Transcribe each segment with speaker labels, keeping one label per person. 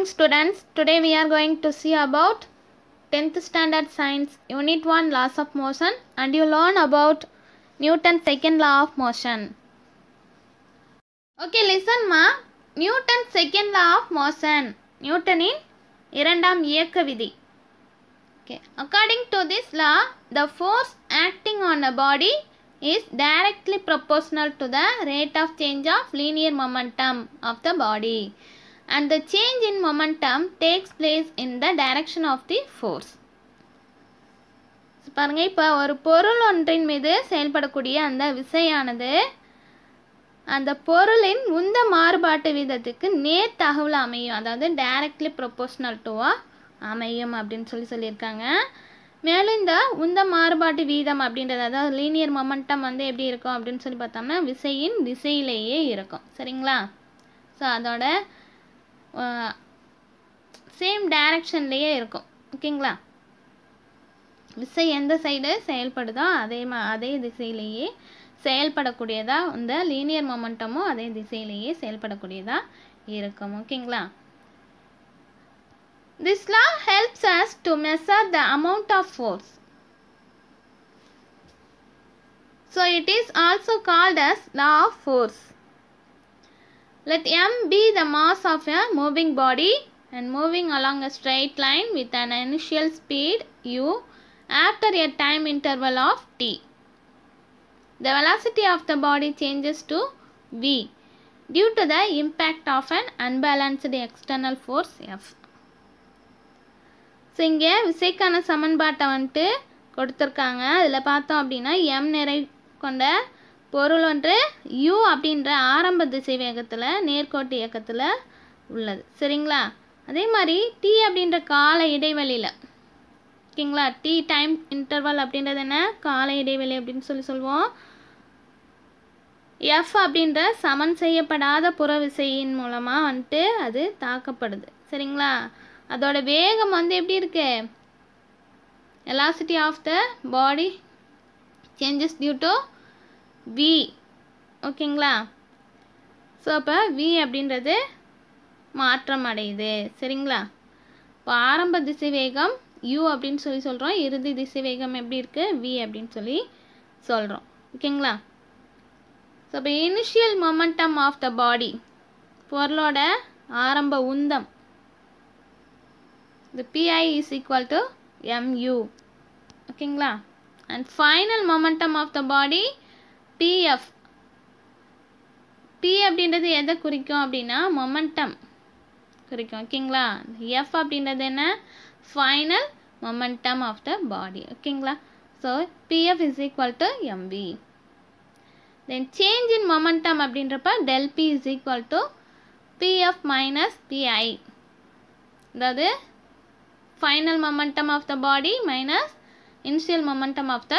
Speaker 1: morning students. Today we are going to see about 10th standard science unit 1 laws of motion and you learn about Newton's second law of motion. Okay, listen ma. Newton's second law of motion. Newtonin இரண்டாம் இயக்க விதி. Okay, according to this law, the force acting on a body is directly proportional to the rate of change of linear momentum of the body. And the change in momentum takes place in the direction of the force. பாருங்க, இப்போ ஒரு பொருள் ஒன்றின் மீது செயல்படக்கூடிய அந்த விசையானது அந்த பொருளின் உந்த மாறுபாட்டு வீதத்துக்கு நேர் தகவல் அமையும், அதாவது டைரக்ட்லி ப்ரொபோர்ஷனல் டுவா அமையும் அப்படின்னு சொல்லியிருக்காங்க. மேலும் இந்த உந்த மாறுபாட்டு வீதம் அப்படின்றது, அதாவது லீனியர் மொமெண்டம் வந்து எப்படி இருக்கும் அப்படின்னு சொல்லி பார்த்தோம்னா விசையின் திசையிலேயே இருக்கும். சரிங்களா? ஸோ அதோட சேம் டைரக்ஷன்லேயே இருக்கும். ஓகேங்களா? விசை எந்த சைடு செயல்படுதோ அதே திசையிலேயே செயல்படக்கூடியதா இந்த லீனியர் மொமெண்டமும் அதே திசையிலேயே செயல்படக்கூடியதா இருக்கும். ஓகேங்களா? This law helps us to measure the amount of force. So it is also called as law of force. Let M be the mass of a moving body and moving along a straight line with an initial speed u after a time interval of t. The velocity of the body changes to v due to the impact of an unbalanced external force F. So இங்கே விசைக்கான சமன்பாட்டை வந்துட்டு கொடுத்துருக்காங்க. அதில் பார்த்தோம் அப்படின்னா M நிறை கொண்ட பொருள் ஒன்று u அப்படின்ற ஆரம்ப திசை வேகத்தில் நேர்கோட்டு இயக்கத்தில் உள்ளது. சரிங்களா? அதே மாதிரி t அப்படின்ற கால இடைவெளியில், ஓகேங்களா, t டைம் இன்டர்வல் அப்படின்றது என்ன, கால இடைவெளி அப்படின்னு சொல்லுவோம். f அப்படின்ற சமன் செய்யப்படாத புற விசையின் மூலமாக வந்துட்டு அது தாக்கப்படுது. சரிங்களா? அதோட வேகம் வந்து எப்படி இருக்கு, velocity of the body changes due to v. ஓகேங்களா? ஸோ அப்போ v அப்படின்றது மாற்றம் அடையுது. சரிங்களா? இப்போ ஆரம்ப திசை வேகம் u அப்படின்னு சொல்கிறோம், இறுதி திசை வேகம் எப்படி இருக்குது v அப்படின்னு சொல்கிறோம். ஓகேங்களா? ஸோ இப்போ இனிஷியல் மொமெண்டம் ஆஃப் த பாடி, பொருளோட ஆரம்ப உந்தம், the pi is equal to mu. ஓகேங்களா? and final momentum of the body pf. p அப்படின்றது எதை குறிக்கும் அப்படின்னா மொமெண்டம் குறிக்கும். ஓகேங்களா? f அப்படின்றது என்ன, ஃபைனல் மொமெண்டம் ஆஃப் த பாடி. ஓகேங்களா? So pf is equal to mv. then change in momentum அப்படின்றப்ப del p is equal to pf minus pi. அதாவது final momentum of the body minus initial momentum of the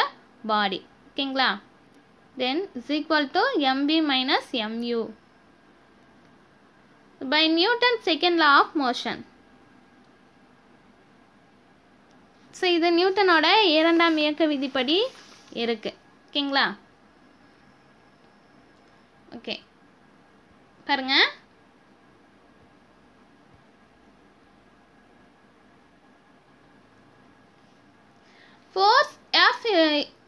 Speaker 1: body. ஓகேங்களா? then is equal to mv minus mu by Newton's second law of motion. So இது நியூட்டனோட இரண்டாம் இயக்க விதிப்படி இருக்கு. ஓகேங்களா? Okay பாருங்க, force F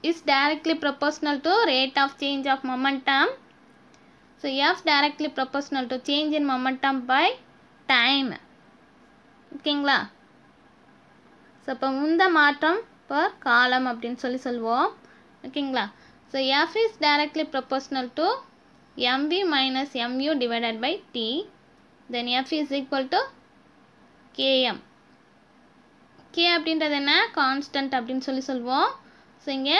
Speaker 1: is directly proportional to rate of change of momentum. So F directly proportional to change in momentum by time. ஓகேங்களா? So இப்போ உந்த மாற்றம் per காலம் அப்படின்னு சொல்லுவோம். ஓகேங்களா? So F is directly proportional to mv minus mu divided by t. Then F is equal to km. k அப்படின்றது என்ன, கான்ஸ்டன்ட் அப்படின்னு சொல்லுவோம். ஸோ இங்கே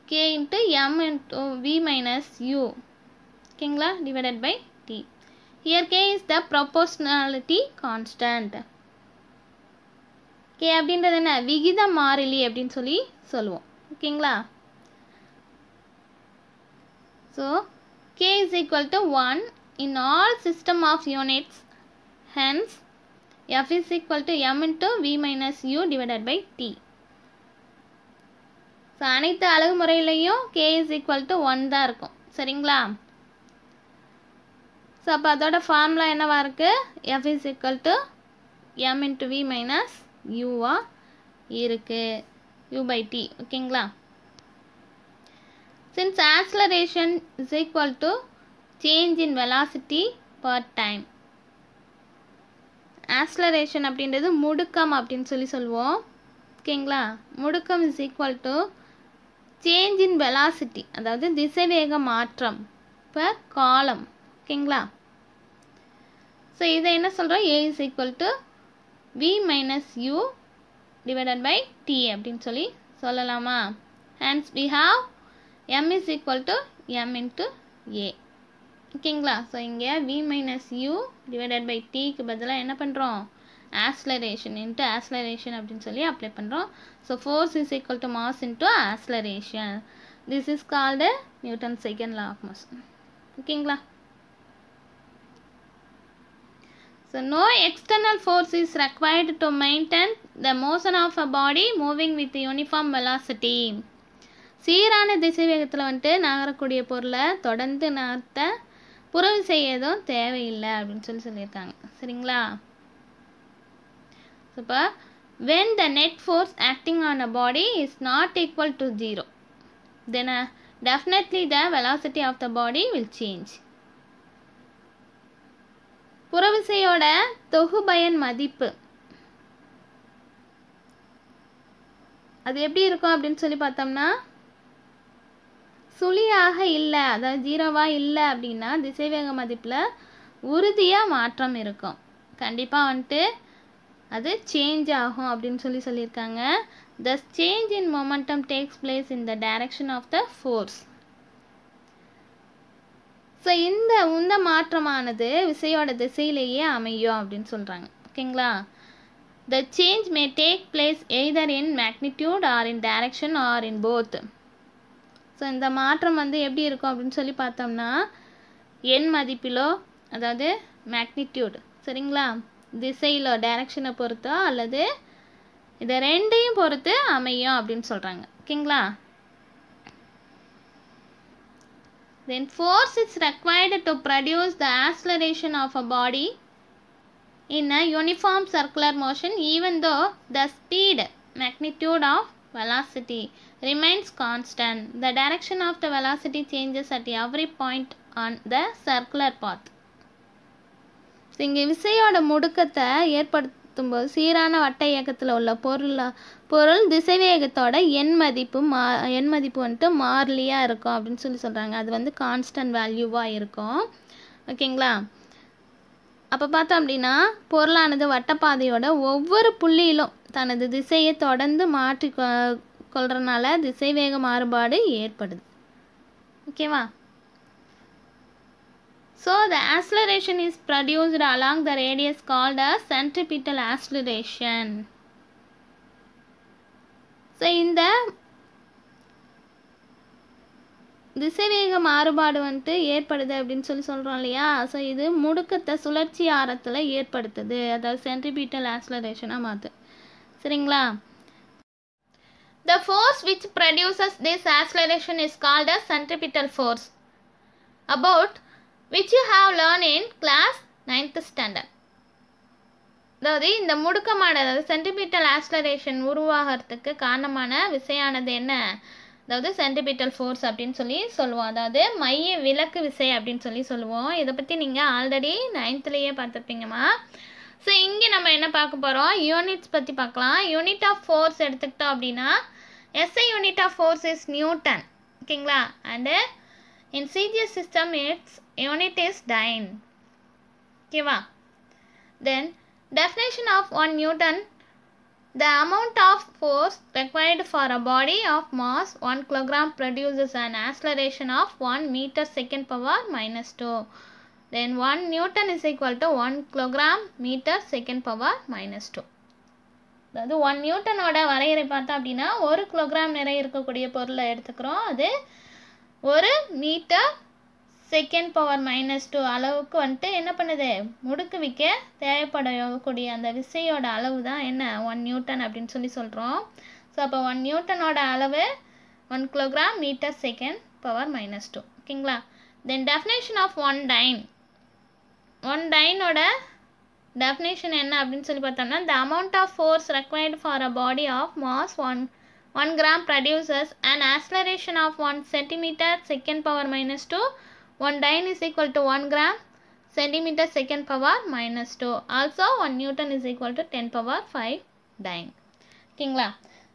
Speaker 1: k into m into v minus u. ஓகேங்களா? Divided by t. Here k is the proportionality constant. k அப்படின்றது என்ன, விகித மாறிலி அப்படின்னு சொல்லுவோம். ஓகேங்களா? So k is equal to 1 in all system of units. Hence F is equal to m into v minus u divided by t. So அனைத்து அலகு முறையிலையும் k is equal to 1 தான் இருக்கும். சரிங்களா? ஸோ அப்போ அதோட ஃபார்முலா என்னவா இருக்குது? F is equal to m into v minus uவா இருக்குது, u by t. ஓகேங்களா? Since acceleration is equal to change in velocity per time. acceleration அப்படின்றது முடுக்கம் அப்படின்னு சொல்லுவோம். ஓகேங்களா? முடுக்கம் is equal to change in velocity, அதாவது திசைவேக மாற்றம் per column. ஓகேங்களா? ஸோ இதை என்ன சொல்கிறோம்? A is equal to v minus u divided by t அப்படின்னு சொல்லலாமா? Hence we have m is equal to m into a. ஓகேங்களா? ஸோ இங்கே v minus u divided by tக்கு பதிலாக என்ன பண்ணுறோம்? acceleration into acceleration அப்படின்னு அப்ளை பண்ணுறோம். So force is equal to mass into acceleration. This is called Newton's second law of motion. ஓகேங்களா? So no external force is required to maintain the motion of a body moving with uniform velocity. சீரான திசைவேகத்தில் வந்துட்டு நகரக்கூடிய பொருளை தொடர்ந்து நகர்த்த புறவிசை எதுவும் தேவையில்லை அப்படின்னு சொல்லியிருக்காங்க. சரிங்களா? இப்போ when the net force acting on a body is not equal to 0, then definitely the velocity of the body will change. புறவிசையோட தொகுபயன் மதிப்பு அது எப்படி இருக்கும் அப்படின்னு பார்த்தோம்னா, சுழியாக இல்லை, அதாவது ஜீரோவாக இல்லை அப்படின்னா திசைவேக மதிப்பில் உறுதியாக மாற்றம் இருக்கும். கண்டிப்பாக வந்துட்டு அது சேஞ்ச் ஆகும் அப்படின்னு சொல்லியிருக்காங்க. Thus change in momentum takes place in the direction of the force. So இந்த மாற்றமானது விசையோட திசையிலேயே அமையும் அப்படின்னு சொல்கிறாங்க. ஓகேங்களா? The change may take place either in magnitude or in direction or in both. So இந்த மாற்றம் எப்படி இருக்கும் அப்படின்னு பார்த்தோம்னா, எண் மதிப்பிலோ, அதாவது மேக்னிடியூட், சரிங்களா, திசையிலோ, டைரக்ஷனை பொறுத்தோ அல்லது இதை ரெண்டையும் பொறுத்து அமையும் அப்படின்னு சொல்கிறாங்க. ஓகேங்களா? Then force is required to produce the acceleration of a body in a uniform circular motion even though the speed, magnitude of velocity remains constant. The direction of the velocity changes at every point on the circular path. இங்கே விசையோட முடுக்கத்தை ஏற்படுத்தும்போது சீரான வட்ட இயக்கத்தில் உள்ள பொருள் திசைவேகத்தோட எண் மதிப்பு வந்துட்டு மாறிலியாக இருக்கும் அப்படின்னு சொல்கிறாங்க. அது கான்ஸ்டன்ட் வேல்யூவாக இருக்கும். ஓகேங்களா? அப்போ பார்த்தோம் அப்படின்னா பொருளானது வட்டப்பாதையோட ஒவ்வொரு புள்ளியிலும் தனது திசையை தொடர்ந்து மாற்றி கொள்றதுனால திசைவேக மாறுபாடு ஏற்படுது. ஓகேவா? So the acceleration is produced along the radius called as centripetal acceleration. So இந்த திசைவேக மாறுபாடு வந்துட்டு ஏற்படுது அப்படின்னு சொல்கிறோம் இல்லையா? ஸோ இது முடுக்கத்தை சுழற்சி ஆரத்தில் ஏற்படுத்துது, அதாவது சென்ட்ரிபிட்டல் ஆக்சிலரேஷனாக மாற்று. சரிங்களா? The force which produces this acceleration is called as centripetal force, about which you have learned in class 9th standard. அதாவது இந்த முடுக்கமானது, அதாவது சென்ட்ரிபிட்டல் ஆக்சிலரேஷன் உருவாகிறதுக்கு காரணமான விசையானது என்ன? அதாவது சென்ட்ரிபிட்டல் ஃபோர்ஸ் அப்படின்னு சொல்லுவோம். அதாவது மைய விலக்கு விசை அப்படின்னு சொல்லுவோம். இதை பற்றி நீங்கள் ஆல்ரெடி 9th பார்த்துருப்பீங்கம்மா. ஸோ இங்கே நம்ம என்ன பார்க்க போகிறோம்? யூனிட்ஸ் பற்றி பார்க்கலாம். யூனிட் ஆஃப் ஃபோர்ஸ் எடுத்துக்கிட்டோம் அப்படின்னா SI unit of force is newton. ஓகேங்களா? And in CGS system its unit is dyne. ஓகேவா? Then definition of 1 Newton: the amount of force required for a body of mass 1 kilogram produces an acceleration of 1 meter second power minus 2. Then 1 Newton is equal to 1 kilogram meter second power minus 2. அதாவது 1 நியூட்டனோட வரையறை பார்த்தா அப்படின்னா 1 kilogram நிறை இருக்கக்கூடிய பொருளை எடுத்துக்கிறோம். அது 1 metre second power -2 அளவுக்கு வந்துட்டு என்ன பண்ணுது? முடுக்குவிக்க தேவைப்படக்கூடிய அந்த விசையோட அளவு தான் என்ன? 1 நியூட்டன் அப்படின்னு சொல்கிறோம். ஸோ அப்போ 1 நியூட்டனோட அளவு 1 கிலோகிராம் மீட்டர் செகண்ட் பவர் -2. ஓகேங்களா? Then definition of 1 dyne. One டைனோட டெஃபினேஷன் என்ன அப்படின்னு சொல்லி பார்த்தோம்னா, the amount of force required for a body of mass 1 gram produces an acceleration of 1 centimeter second power minus 2. 1 dyne is equal to 1 gram centimeter second power minus 2. Also 1 Newton is equal to 10 power 5 dyne. ஓகேங்களா?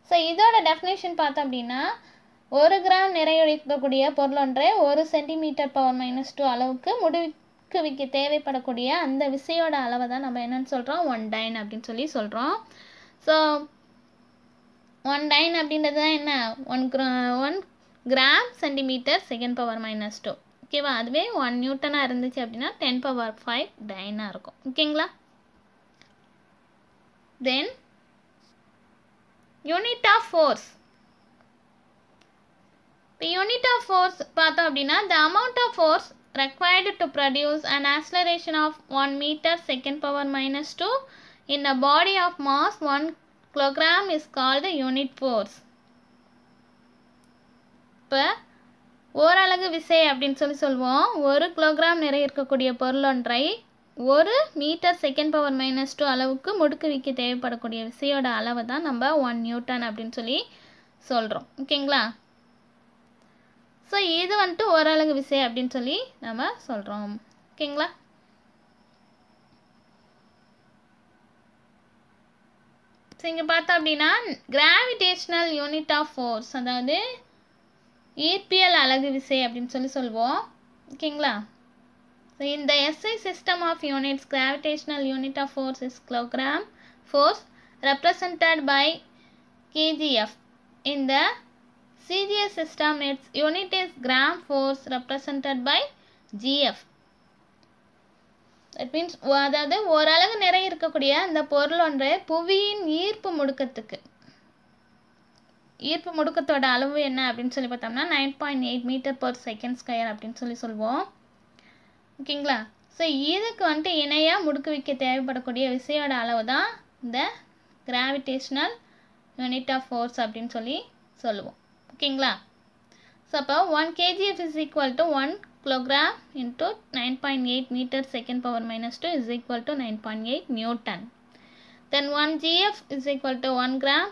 Speaker 1: So இதோட definition பார்த்தோம் அப்படின்னா, 1 gram நிறையுடைக்கக்கூடிய பொருள் ஒன்றை 1 centimetre power minus 2 அளவுக்கு முடுக்குவிக்க தேவைப்படக்கூடிய அந்த விசையோட அளவை தான் நம்ம என்னன்னு சொல்கிறோம், 1 டைன் அப்படின்னு சொல்லி சொல்கிறோம். ஸோ 1 டைன் அப்படின்றது தான் என்ன, 1 gram centimetre second power minus 2. ஓகேவா? அதுவே 1 நியூட்டனாக இருந்துச்சு அப்படின்னா 10 பவர் 5 டைனாக இருக்கும். ஓகேங்களா? Then unit of force. இப்போ யூனிட் ஆஃப் ஃபோர்ஸ் பார்த்தோம் அப்படின்னா, the amount of force required to produce an acceleration of 1 meter second power minus 2 in a body of mass 1 kilogram is called the unit force. இப்போ ஓரலகு விசை அப்படின்னு சொல்லி சொல்லுவோம். 1 kilogram நிறை இருக்கக்கூடிய பொருள் ஒன்றை 1 மீட்டர் செகண்ட் பவர் மைனஸ் 2 அளவுக்கு முடுக்குவிக்க தேவைப்படக்கூடிய விசையோட அளவை தான் நம்ம 1 நியூட்டன் அப்படின்னு சொல்லி சொல்கிறோம். ஓகேங்களா? ஸோ இது வந்துட்டு ஓரலகு விசை அப்படின்னு சொல்லி நம்ம சொல்கிறோம். ஓகேங்களா? ஸோ இங்கே பார்த்தோம் அப்படின்னா, கிராவிடேஷ்னல் யூனிட் ஆஃப் ஃபோர்ஸ், அதாவது ஈர்ப்பியல் அலகு விசை அப்படின்னு சொல்லி சொல்லுவோம். ஓகேங்களா? ஸோ இந்த SI system of units, gravitational unit of force is kilogram force represented by kgf. In the CGS system, its unit is gram force represented by gf. That means, அதாவது ஓரளவு நிறை இருக்கக்கூடிய அந்த பொருள் ஒன்றை புவியின் ஈர்ப்பு முடுக்கத்தோட அளவு என்ன அப்படின்னு சொல்லி பார்த்தோம்னா 9.8 மீட்டர் பர் செகண்ட் ஸ்கொயர் அப்படின்னு சொல்லி சொல்லுவோம். ஓகேங்களா? ஸோ இதுக்கு வந்துட்டு இணையாக முடுக்குவிக்க தேவைப்படக்கூடிய விசையோட அளவு தான் இந்த கிராவிடேஷ்னல் யூனிட் ஆஃப் ஃபோர்ஸ் அப்படின்னு சொல்லி சொல்லுவோம். ஓகேங்களா? ஸோ அப்போ 1 kgf is equal to 1 kilogram into 9.8 meter second power minus 2 is equal to 9.8 Newton. Then 1 gf is equal to 1 gram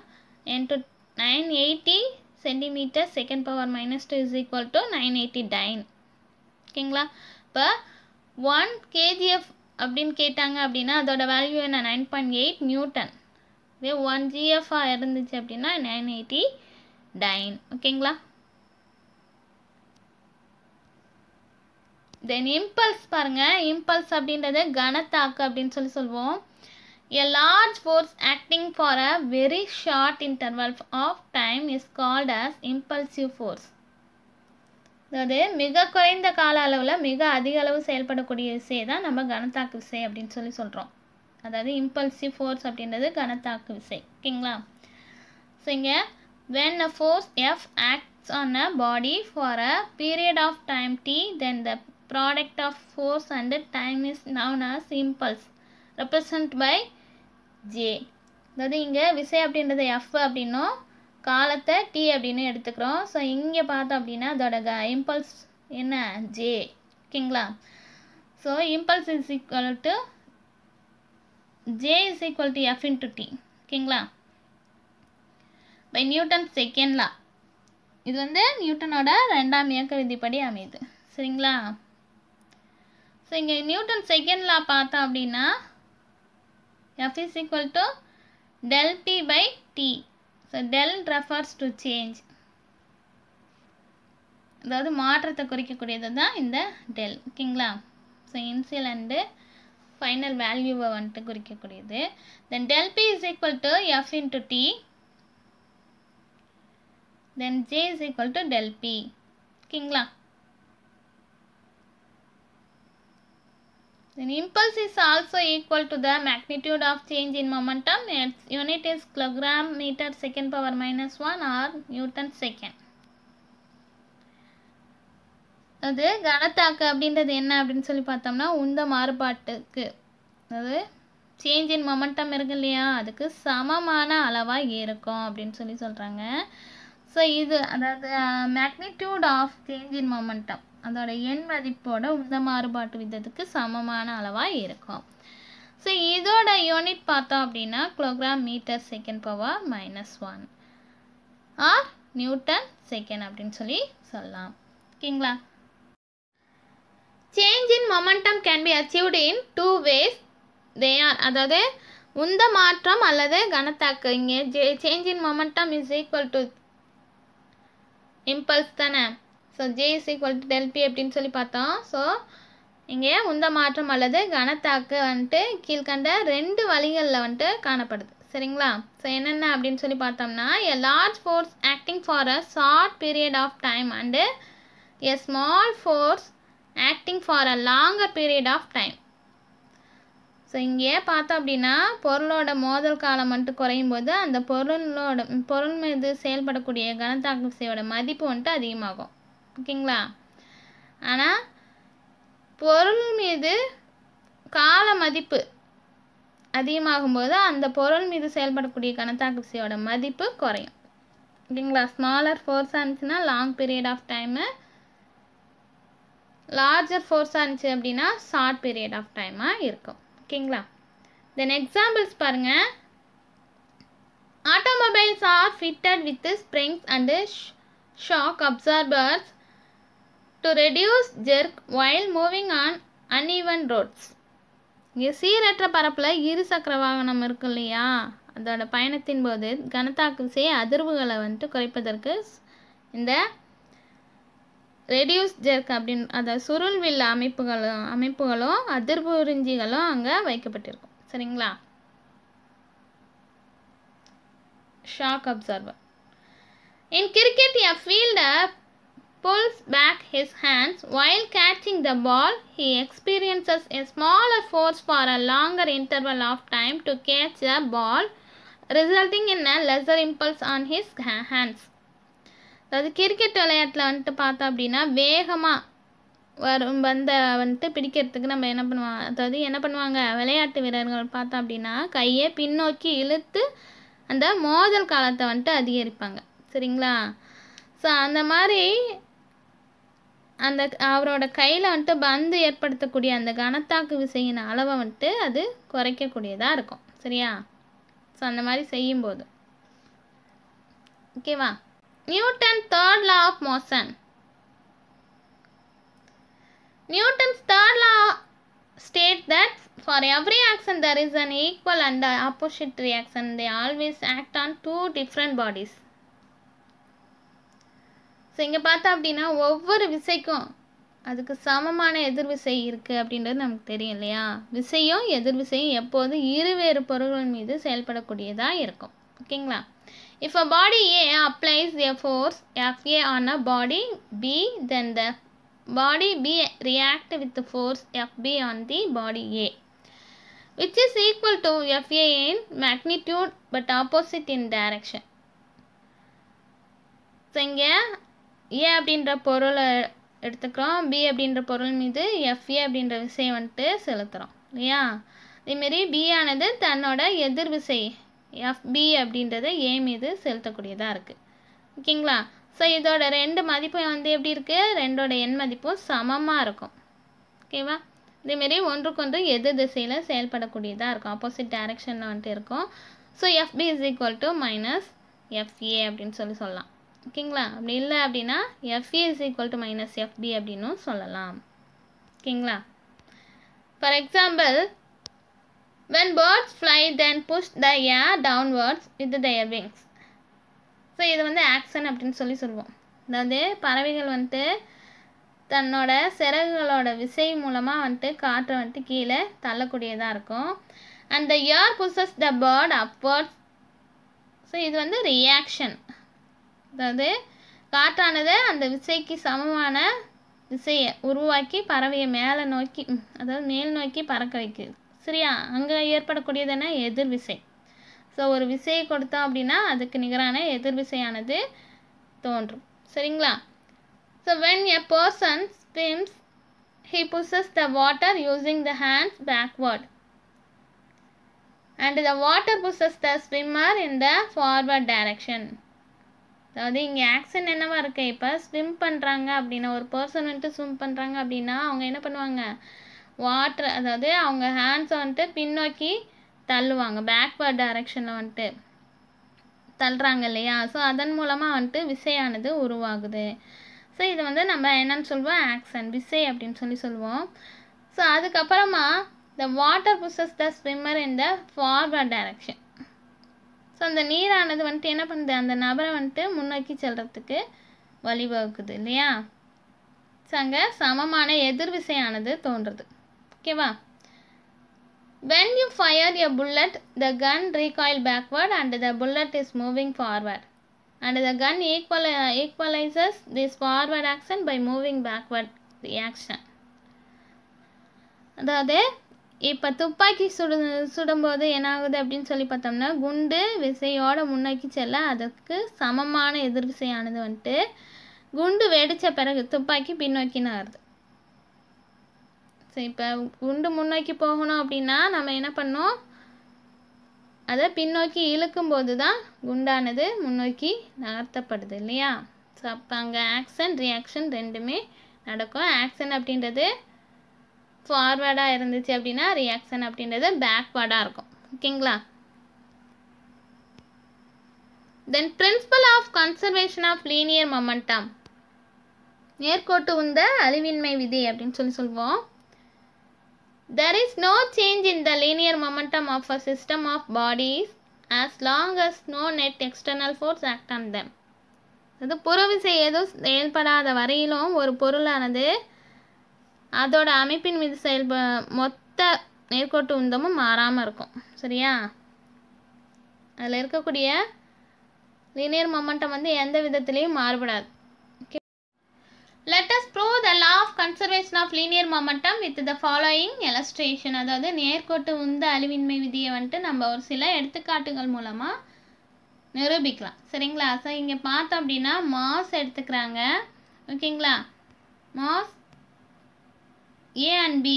Speaker 1: into 980 centimeter second power minus 2 is equal to 980 dyne. ஓகேங்களா? இப்போ 1 kgf அப்படின்னு கேட்டாங்க அப்படின்னா அதோட value என்ன, 9.8 Newton. இதே 1 gf இருந்துச்சு அப்படின்னா 980 டைன். ஓகேங்களா? தென் இம்பல்ஸ் பாருங்க. இம்பல்ஸ் அப்படின்றது கனத்தாக்கு அப்படின்னு சொல்லி சொல்லுவோம். A large force acting for a very short interval of time is called as impulsive force. அதாவது மிக குறைந்த கால அளவில் மிக அதிக அளவு செயல்படக்கூடிய விசையை தான் நம்ம கனத்தாக்கு விசை அப்படின்னு சொல்லி சொல்கிறோம். அதாவது இம்பல்சிவ் ஃபோர்ஸ் அப்படின்றது கனத்தாக்கு விசை. ஓகேங்களா? ஸோ இங்கே when a force F acts on a body for a period of time t, then the product of force and time is known as impulse represented by J. அதாவது இங்கே விசை அப்படின்றது F அப்படின்னும் காலத்தை T அப்படின்னு எடுத்துக்கிறோம். So இங்கே பார்த்தோம் அப்படின்னா அதோட இம்பல்ஸ் என்ன, J. ஓகேங்களா? So impulse is equal to J is equal to F into T. ஓகேங்களா? By Newton second law. இது வந்து நியூட்டனோட 2ஆம் இயக்க விதிப்படி அமையுது. சரிங்களா? ஸோ இங்கே நியூட்டன் செகண்ட் லா பார்த்தோம் அப்படின்னா F is equal to del P by T. So del refers to change. அதாவது மாற்றத்தை குறிக்கக்கூடியது தான் இந்த del. ஓகேங்களா? ஸோ இனிஷியல் அண்டு ஃபைனல் வேல்யூவை வந்துட்டு குறிக்கக்கூடியது. தென் del P is equal to F into T. Then J is equal to del P. ஓகேங்களா? Then impulse is also equal to the magnitude of change in momentum. Its unit is kilogram meter second power minus 1 or Newton second. அது கனத்தாக்கு அப்படின்றது என்ன அப்படின்னு சொல்லி பார்த்தோம்னா உந்த மாறுபாட்டுக்கு, அதாவது change in momentum இருக்கு இல்லையா, அதுக்கு சமமான அளவாக இருக்கும் அப்படின்னு சொல்லி சொல்கிறாங்க. ஸோ இது அதாவது magnitude of change in momentum அதோட எண் மதிப்போட உந்த மாறுபாட்டு விகிதத்துக்கு சமமான அளவாக இருக்கும். ஸோ இதோட யூனிட் பார்த்தோம் அப்படின்னா kilogram metre second power -1 or newton second அப்படின்னு சொல்லி சொல்லலாம். ஓகேங்களா? Change in momentum can be achieved in 2 ways. They are, அதாவது உந்த மாற்றம் அல்லது கனத்தாக்கு. இங்கே change in momentum is equal to impulse தானே. So J is equal to del P அப்படின்னு சொல்லி பார்த்தோம். ஸோ இங்கே உந்த மாற்றம் அல்லது கனத்தாக்கு வந்துட்டு கீழ்கண்ட 2 வழிகளில் வந்துட்டு காணப்படுது. சரிங்களா? ஸோ என்னென்ன அப்படின்னு சொல்லி பார்த்தோம்னா, a large force acting for a short period of time and a small force acting for a longer period of time. So இங்கே பார்த்தோம் அப்படின்னா பொருளோட மோதல் காலம் வந்துட்டு குறையும் போது அந்த பொருள் மீது செயல்படக்கூடிய கனத்தாக்கு விசையோட மதிப்பு வந்துட்டு அதிகமாகும். ஓகேங்களா? ஆனால் பொருள் மீது கால மதிப்பு அதிகமாகும்போது அந்த பொருள் மீது செயல்படக்கூடிய கனத்தாக்கு விசையோட மதிப்பு குறையும். ஓகேங்களா? ஸ்மாலர் ஃபோர்ஸாக இருந்துச்சுன்னா long period of time, larger ஃபோர்ஸாக இருந்துச்சு அப்படின்னா ஷார்ட் பீரியட் ஆஃப் டைமாக இருக்கும். ஓகேங்களா? தென் எக்ஸாம்பிள்ஸ் பாருங்கள். Automobiles are fitted with springs and shock absorbers to reduce jerk while moving on uneven roads. இங்கே சீரற்ற பரப்பில் இருசக்கர வாகனம் இருக்கு இல்லையா, அதோட பயணத்தின் போது கனத்தாக்கு விசை அதிர்வுகளை வந்துட்டு குறைப்பதற்கு இந்த ரெடியூஸ் ஜெர்க் அப்படின்னு அதாவது சுருள்வில் அமைப்புகளும் அதிர்வு உறிஞ்சிகளும் அங்கே வைக்கப்பட்டிருக்கும். சரிங்களா? Shock absorber. In cricket a fielder pulls back his hands while catching the ball. He experiences a smaller force for a longer interval of time to catch the ball, resulting in a lesser impulse on his hands. அதாவது cricket விளையாட்டில் வந்துட்டு பார்த்தோம் அப்படின்னா வேகமாக வரும் பந்தை வந்துட்டு பிடிக்கிறதுக்கு நம்ம என்ன பண்ணுவாங்க விளையாட்டு வீரர்கள் பார்த்தோம் அப்படின்னா கையை பின்னோக்கி இழுத்து அந்த மோதல் காலத்தை வந்துட்டு அதிகரிப்பாங்க. சரிங்களா? ஸோ அந்த மாதிரி அந்த அவரோட கையில் வந்துட்டு பந்து ஏற்படுத்தக்கூடிய அந்த கனத்தாக்கு விசையின் அளவை வந்துட்டு அது குறைக்கக்கூடியதாக இருக்கும். சரியா? ஸோ அந்த மாதிரி செய்யும்போது ஓகேவா? Newton third law of motion. Newton's third law state that for every action there is an equal and opposite reaction. They always act on 2 different bodies. So இங்கே பார்த்தா அப்படின்னா ஒவ்வொரு விசைக்கும் அதுக்கு சமமான எதிர்விசை இருக்குது அப்படின்றது நமக்கு தெரியும் இல்லையா? விசையும் எதிர்விசையும் எப்போதும் இருவேறு பொருள்கள் மீது செயல்படக்கூடியதாக இருக்கும். ஓகேங்களா? If a body A applies a force Fa on a body B, then the body B react with the force Fb on the body A, which is equal to Fa in magnitude but opposite in direction. So இங்கே ஏ அப்படின்ற பொருளை எடுத்துக்கிறோம், B அப்படின்ற பொருள் மீது FA அப்படின்ற விசையை வந்துட்டு செலுத்துகிறோம் இல்லையா? அதேமாரி பி ஆனது தன்னோட எதிர் விசை எஃப்பி அப்படின்றத ஏ மீது செலுத்தக்கூடியதாக இருக்குது. ஓகேங்களா? ஸோ இதோட 2 மதிப்பும் வந்து எப்படி இருக்குது, 2ஓட எண் மதிப்பும் சமமாக இருக்கும். ஓகேவா? இதேமாரி ஒன்றுக்கொன்று எதிர் திசையில் செயல்படக்கூடியதாக இருக்கும், ஆப்போசிட் டைரக்ஷனில் வந்துட்டு இருக்கும். So FP is equal to minus FA அப்படின்னு சொல்லலாம். ஓகேங்களா? அப்படி இல்லை அப்படின்னா FA is equal to minus FP அப்படின்னு சொல்லலாம். ஓகேங்களா? For example, when birds fly then push the air downwards with their wings. So இது வந்து ஆக்ஷன் அப்படின்னு சொல்லுவோம். அதாவது பறவைகள் வந்துட்டு தன்னோட சிறகுகளோட விசை மூலமாக வந்துட்டு காற்றை வந்துட்டு கீழே தள்ளக்கூடியதாக இருக்கும். And the air pushes the bird upwards. So இது வந்து ரியாக்ஷன். அதாவது காற்றானது அந்த விசைக்கு சமமான விசையை உருவாக்கி பறவையை மேலே நோக்கி அதாவது மேல் நோக்கி பறக்க வைக்குது. சரியா? அங்கே ஏற்படக்கூடியது என்ன, எதிர் விசை. ஸோ ஒரு விசையை கொடுத்தோம் அப்படின்னா அதுக்கு நிகரான எதிர் விசையானது தோன்றும். சரிங்களா? So when a person swims he pushes the water using the hands backward and the water pushes the swimmer in the forward direction. அதாவது இங்கே ஆக்ஷன் என்னவா இருக்கு, இப்போ ஸ்விம் பண்ணுறாங்க அப்படின்னா, ஒரு பர்சன் வந்துட்டு ஸ்விம் பண்ணுறாங்க அப்படின்னா அவங்க என்ன பண்ணுவாங்க, வாட்டர் அதாவது அவங்க ஹேண்ட்ஸை வந்துட்டு பின்னோக்கி தள்ளுவாங்க, பேக்வர்ட் டைரக்ஷனில் வந்துட்டு தள்ளுறாங்க இல்லையா. ஸோ அதன் மூலமாக வந்துட்டு விசையானது உருவாகுது. ஸோ இது வந்து நம்ம என்னன்னு சொல்லுவோம், ஆக்ஷன், விசை அப்படின்னு சொல்லுவோம். ஸோ அதுக்கப்புறமா the water pushes the swimmer in the forward direction. So அந்த நீரானது வந்துட்டு என்ன பண்ணுது, அந்த நபரை வந்துட்டு முன்னோக்கி செல்றதுக்கு வழிவகுக்குது இல்லையா. ஸோ அங்கே சமமான எதிர்விசையானது தோன்றுறது. ஓகேவா. when you fire a bullet, the gun recoil backward and the bullet is moving forward and the gun equalizes this forward action by moving backward reaction. அதாவது இப்போ துப்பாக்கி சுடும்போது என்ன ஆகுது அப்படின்னு சொல்லி பார்த்தோம்னா, குண்டு விசையோட முன்னோக்கி செல்ல அதற்கு சமமான எதிர்விசையானது வந்துட்டு குண்டு வெடித்த பிறகு துப்பாக்கி பின்னோக்கி நகருது. ஸோ இப்போ குண்டு முன்னோக்கி போகணும் அப்படின்னா நம்ம என்ன பண்ணோம், அதை பின்னோக்கி இழுக்கும்போது தான் குண்டானது முன்னோக்கி நகர்த்தப்படுது இல்லையா. ஸோ அப்போ அங்கே ஆக்ஷன் ரியாக்ஷன் ரெண்டுமே நடக்கும். ஆக்ஷன் அப்படின்றது ஃபார்வேர்டாக இருந்துச்சு அப்படின்னா ரியாக்ஷன் அப்படின்றது பேக்வேர்டாக இருக்கும். ஓகேங்களா. Then principle of conservation of linear momentum, நேர்கோட்டு உந்த அழிவின்மை விதி அப்படின்னு சொல்லுவோம். There is no change in the linear momentum of a system of bodies as long as no net external force act on them. அது புறவிசை எதுவும் செயல்படாத வரையிலும் ஒரு பொருளானது அதோட அமைப்பின் மீது மொத்த நேர்கோட்டு உந்தமும் மாறாமல் இருக்கும். சரியா. அதில் இருக்கக்கூடிய லீனியர் மொமெண்டம் வந்து எந்த விதத்திலையும் மாறுபடாது. Let us prove the law of conservation of linear momentum with the following illustration. அதாவது நேர்கோட்டு உந்த அழிவின்மை விதியை வந்துட்டு நம்ம ஒரு சில எடுத்துக்காட்டுகள் மூலமாக நிரூபிக்கலாம். சரிங்களா. ஸோ இங்கே பார்த்தோம் அப்படின்னா மாஸ் எடுத்துக்கிறாங்க. ஓகேங்களா. Mass A and B.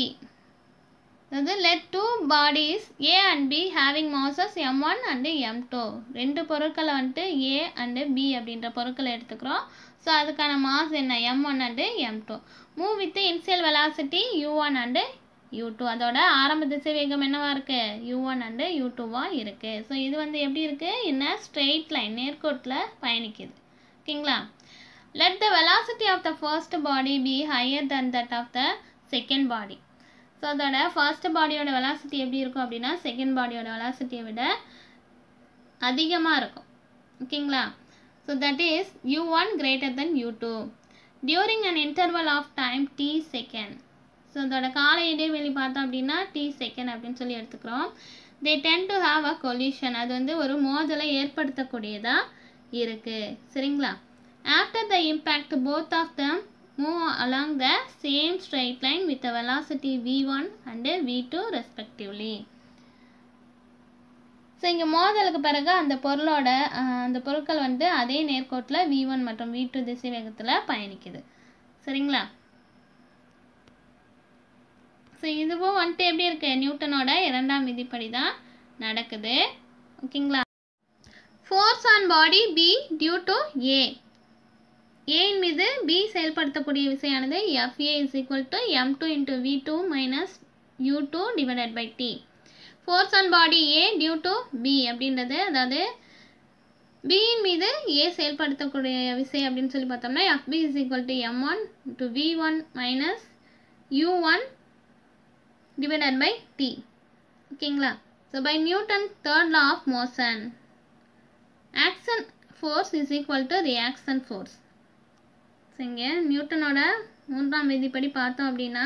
Speaker 1: அதாவது let two bodies A and B having masses M1 and M2. ரெண்டு பொருட்களை வந்துட்டு A and B அப்படின்ற பொருட்களை எடுத்துக்கிறோம். ஸோ அதுக்கான மாஸ் என்ன, M1 and M2. Move with initial velocity U1 and U2. அதோட ஆரம்ப திசை வேகம் என்னவா இருக்கு, U1 and U2வாக இருக்கு. ஸோ இது வந்து எப்படி இருக்கு, என்ன ஸ்ட்ரெயிட் லைன் நேர்கோட்டில் பயணிக்குது. ஓகேங்களா. let the velocity of the first body be higher than that of the second body. So அதோட ஃபர்ஸ்ட் பாடியோட வெலாசிட்டி எப்படி இருக்கும் அப்படின்னா செகண்ட் பாடியோட வெலாசிட்டியை விட அதிகமாக இருக்கும். ஓகேங்களா. So that is U1 greater than U2 during an interval of time t second. So அதோட கால இடைவெளி பார்த்தோம் அப்படின்னா t செகண்ட் அப்படின்னு சொல்லி எடுத்துக்கிறோம். they tend to have a collision. அது வந்து ஒரு மோதலை ஏற்படுத்தக்கூடியதாக இருக்குது. சரிங்களா. after the impact both of them move along the same straight line with the velocity v1 and v2 respectively. So இங்கே மோதலுக்கு பிறகு அந்த பொருட்கள் வந்து அதே நேர்கோட்டில் v1 மற்றும் v2 திசை வேகத்தில் பயணிக்குது. சரிங்களா. ஸோ இதுவும் வந்துட்டு எப்படி இருக்கு, நியூட்டனோட இரண்டாம் விதிப்படி தான் நடக்குது. ஓகேங்களா. Force on body B due to A. ஏன் மீது B செயல்படுத்தக்கூடிய விசையானது FA is equal to M2 into V2 minus U2 divided by T. Force on body A due to B அப்படின்றது, அதாவது B மீது A செயல்படுத்தக்கூடிய விசை அப்படின்னு சொல்லி பார்த்தோம்னா FB is equal to M1 into V1 minus U1 divided by T. ஓகேங்களா. So by Newton third law of motion, action force is equal to reaction force. இங்கே நியூட்டனோட மூன்றாம் விதிப்படி பார்த்தோம் அப்படின்னா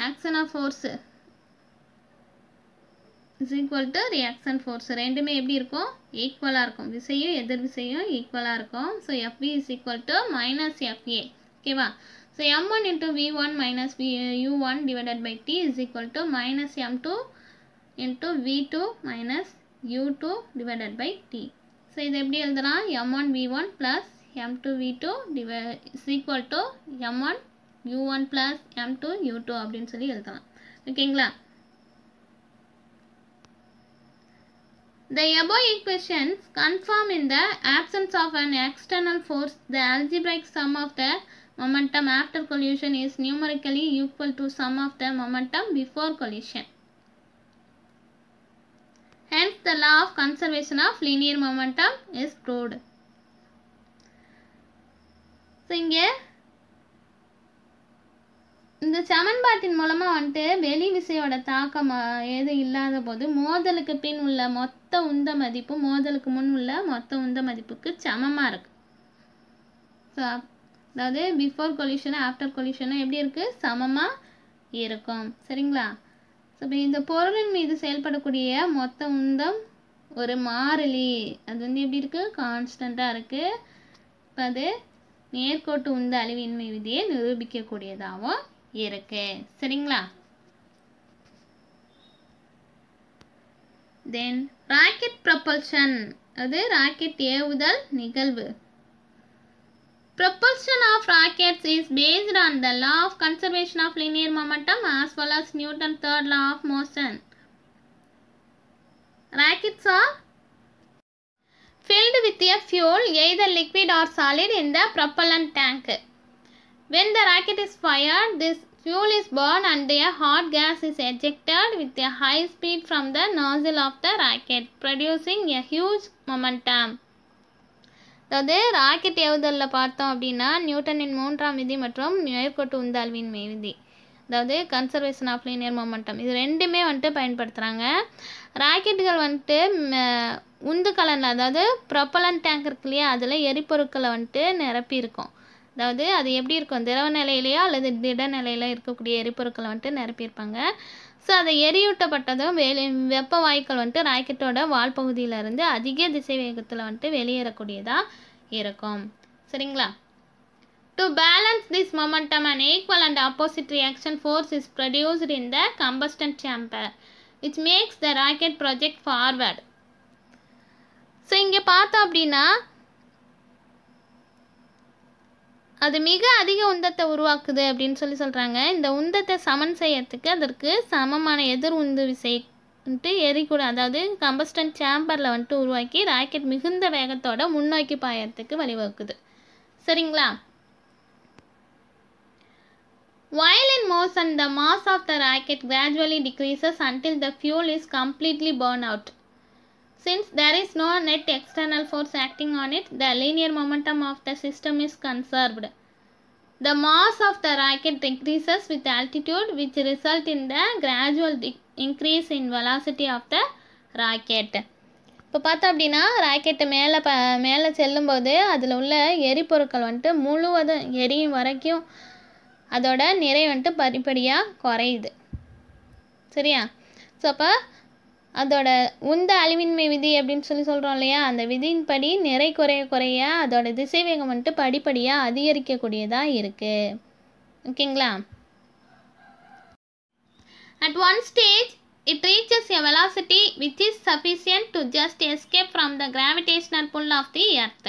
Speaker 1: action of force is equal to reaction force. ரெண்டுமே எப்படி இருக்கும், ஈக்குவலாக இருக்கும். விசையும் எதிர் விசையும் ஈக்குவலாக இருக்கும். So FB is equal to minus FA. ஓகேவா. So M1 into V1 minus U1 divided by T is equal to minus M2 into V2 minus U2 divided by T. So இது எப்படி எழுதலாம், M1 V1 plus M2 V2 is equal to M1 U1 plus M2 U2 அப்படின்னு சொல்லி எழுதலாம். ஓகேங்களா. The above equations confirm in the absence of an external force, the algebraic sum of the momentum after collision is numerically equal to sum of the momentum before collision. Hence, the law of conservation of linear momentum is proved. So, இங்கே இந்த சமன்பாட்டின் மூலமா வந்துட்டு வெளி விசையோட தாக்கம் ஏதும் இல்லாத போது மோதலுக்கு பின் உள்ள மொத்த உந்த மதிப்பு மோதலுக்கு முன் உள்ள மொத்த உந்த மதிப்புக்கு சமமாக இருக்கு. ஸோ அதாவது பிஃபோர் கொலிஷனும் ஆஃப்டர் கொலிஷனும் எப்படி இருக்கு, சமமாக இருக்கும். சரிங்களா? ஸோ இப்போ இந்த பொருளின் மீது செயல்படக்கூடிய மொத்த உந்தம் ஒரு மாறிலி, அது வந்து எப்படி இருக்கு, கான்ஸ்டண்ட்டாக இருக்கு. இப்போ அது நேர்கோட்டு உந்த அழிவின்மை விதியை நிரூபிக்கக்கூடியதாகவும் இருக்கு. சரிங்களா? தென் ராக்கெட் ப்ரொபல்ஷன், அது ராக்கெட் ஏவுதல் நிகழ்வு. Propulsion of rockets is based on the law of conservation of linear momentum as well as Newton's third law of motion. Rockets are filled with a fuel, either liquid or solid, in the propellant tank. When the rocket is fired, this fuel is burned and a hot gas is ejected with a high speed from the nozzle of the rocket, producing a huge momentum. அதாவது rocket ஏவுதலில் பார்த்தோம் அப்படின்னா நியூட்டனின் 3ஆம் விதி மற்றும் நேர்கோட்டு உந்த அழிவின்மை விதி, அதாவது கன்சர்வேஷன் ஆஃப் லீனியர் மொமெண்டம், இது ரெண்டுமே வந்துட்டு பயன்படுத்துகிறாங்க. ராக்கெட்டுகள் வந்துட்டு உந்து கலனில், அதாவது ப்ரொப்பலண்ட் டேங்க் இருக்கு இல்லையா, அதில் எரிபொருட்களை வந்துட்டு நிரப்பி இருக்கும். அதாவது அது எப்படி இருக்கும், திரவ நிலையிலையோ அல்லது திட நிலையில இருக்கக்கூடிய எரிபொருட்களை வந்துட்டு நிரப்பியிருப்பாங்க. ஸோ அதை எரியூட்டப்பட்டதும் வெப்ப வாயுக்கள் வந்துட்டு ராக்கெட்டோட வால் பகுதியிலிருந்து அதிக திசை வேகத்தில் வந்துட்டு வெளியேறக்கூடியதாக இருக்கும். சரிங்களா? To balance this momentum and equal and opposite reaction force is produced in the combustion chamber which makes the rocket project forward. So இங்கே பார்த்தோம் அப்படின்னா அது மிக அதிக உந்தத்தை உருவாக்குது அப்படின்னு சொல்கிறாங்க. இந்த உந்தத்தை சமன் செய்யறதுக்கு அதற்கு சமமான எதிர் உந்து விசை வந்துட்டு எரிக்கூட, அதாவது கம்பஸ்டன் சேம்பரில் வந்துட்டு உருவாக்கி ராக்கெட் மிகுந்த வேகத்தோட முன்னோக்கி பாயறதுக்கு வழிவகுக்குது. சரிங்களா? While in motion, the mass of the rocket gradually decreases until the fuel is completely burned out. Since there is no net external force acting on it, the linear momentum of the system is conserved. The mass of the rocket decreases with altitude, which results in the gradual increase in velocity of the rocket. இப்போ பார்த்தோம் அப்படின்னா rocket மேலே செல்லும்போது அதில் உள்ள எரிபொருட்கள் வந்துட்டு முழுவதும் எரியும் வரைக்கும் அதோட நிறை வந்துட்டு படிப்படியாக குறையுது. சரியா? ஸோ அப்போ அதோட உந்த அழிவின்மை விதி அப்படின்னு சொல்கிறோம் இல்லையா, அந்த விதியின்படி நிறை குறைய குறைய அதோட திசைவேகம் வந்துட்டு படிப்படியாக அதிகரிக்கக்கூடியதாக இருக்குது. ஓகேங்களா? At one stage, it reaches a velocity which is sufficient to just escape from the gravitational pull of the earth.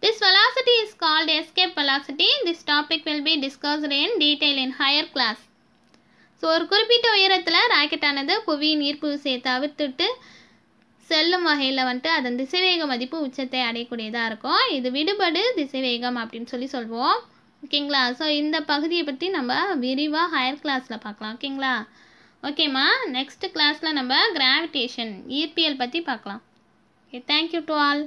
Speaker 1: This velocity is called escape velocity. This topic will be discussed in detail in higher class. So ஒரு குறிப்பிட்ட உயரத்தில் ராக்கெட்டானது புவியின் ஈர்ப்பு விசையை தவிர்த்துட்டு செல்லும் வகையில் வந்துட்டு அதன் திசைவேக மதிப்பு உச்சத்தை அடையக்கூடியதாக இருக்கும். இது விடுபடு திசைவேகம் அப்படின்னு சொல்லுவோம். ஓகேங்களா? ஸோ இந்த பகுதியை பற்றி நம்ம விரிவாக ஹையர் கிளாஸில் பார்க்கலாம். ஓகேங்களா? ஓகேம்மா, நெக்ஸ்ட் கிளாஸில் நம்ம கிராவிடேஷன் ஈர்ப்பியல் பற்றி பார்க்கலாம். Okay, thank you to all.